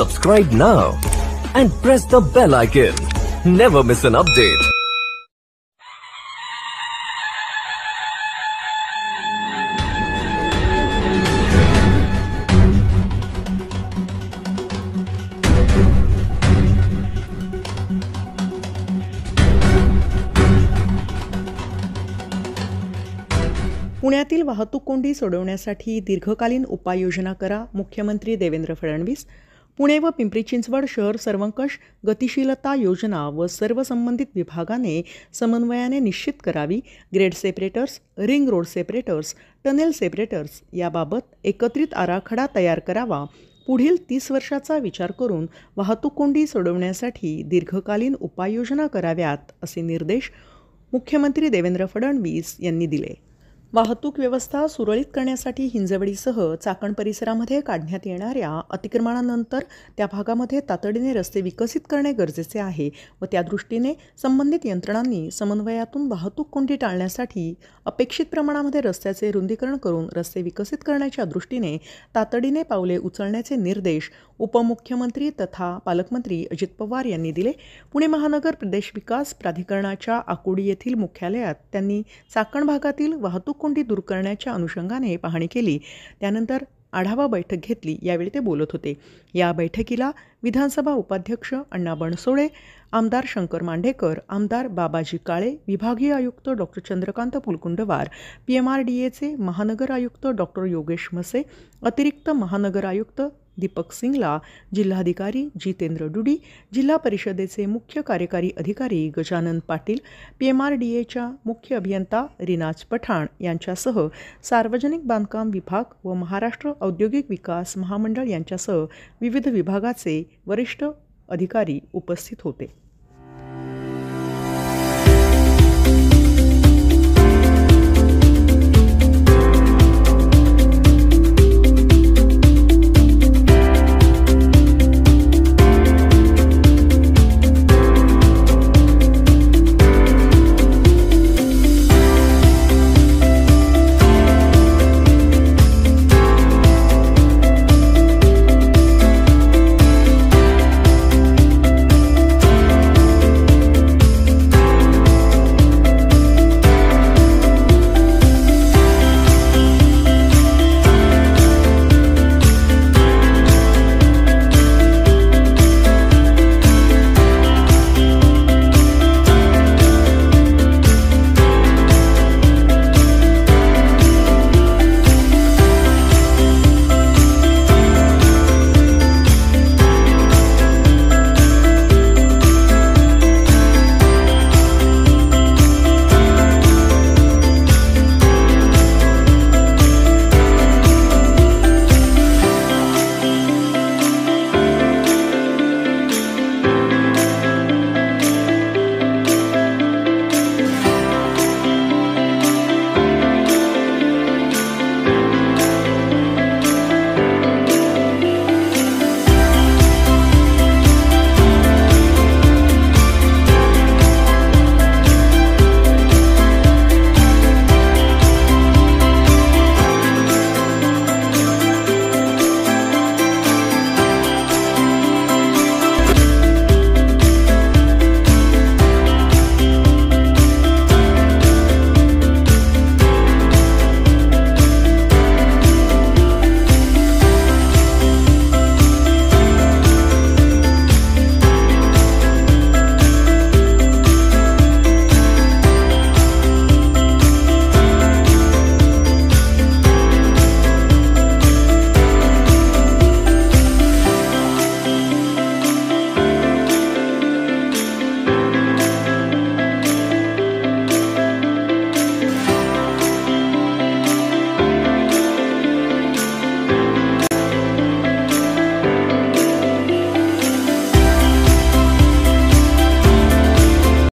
Subscribe now and press the bell icon. Never miss an update. पुण्यातील वाहतूक कोंडी सोडवण्यासाठी दीर्घकालीन उपाययोजना करा. मुख्यमंत्री देवेंद्र फडणवीस. पुणे व पिंपरी चिंचवड शहर सर्वंकष गतिशीलता योजना व सर्व संबंधित विभागाने समन्वयाने निश्चित करावी. Grade separators, ring road separators, tunnel separators याबाबत एकत्रित आराखडा तयार करावा. पुढील 30 वर्षाचा विचार करून वाहतूक कोंडी सोडवण्यासाठी दीर्घकालीन उपाययोजना कराव्यात, असे निर्देश मुख्यमंत्री देवेंद्र फडणवीस यांनी दिले. वाहतूक व्यवस्था सुरळीत करण्यासाठी हिंजवडीसह चाकण परिसरामध्ये काढण्यात येणाऱ्या अतिक्रमणानंतर त्या भागामध्ये तातडीने रस्ते विकसित करणे गरजेचे आहे व त्या दृष्टीने संबंधित यंत्रणांनी समन्वयातून वाहतूक कोंडी टाळण्यासाठी अपेक्षित प्रमाणामध्ये रस्त्याचे रुंदीकरण करून रस्ते विकसित करण्याच्या दृष्टीने तातडीने पावले उचलण्याचे निर्देश उपमुख्यमंत्री तथा पालकमंत्री अजित पवार यांनी दिले. पुणे महानगर प्रदेश विकास प्राधिकरणाच्या आकुर्डी येथील मुख्यालयात त्यांनी चाकण भागातील वाहतूक कोंडी दूर करण्याच्या अनुषंगाने पाहणी केली. त्यानंतर आढावा बैठक घेतली. यावेळी ते बोलत होते. या बैठकीला विधानसभा उपाध्यक्ष अण्णा बनसोडे, आमदार शंकर मांढेकर, आमदार बाबाजी काळे, विभागीय आयुक्त डॉक्टर चंद्रकांत पुलकुंडवार, PMRDAचे महानगर आयुक्त डॉक्टर योगेश मसे, अतिरिक्त महानगर आयुक्त दीपक सिंगला, जिल्हाधिकारी जितेंद्र डुडी, जिल्हा परिषदेचे मुख्य कार्यकारी अधिकारी गजानन पाटील, PMRDAच्या मुख्य अभियंता रिनाज पठाण यांच्यासह सार्वजनिक बांधकाम विभाग व महाराष्ट्र औद्योगिक विकास महामंडळ यांच्यासह विविध विभागाचे वरिष्ठ अधिकारी उपस्थित होते.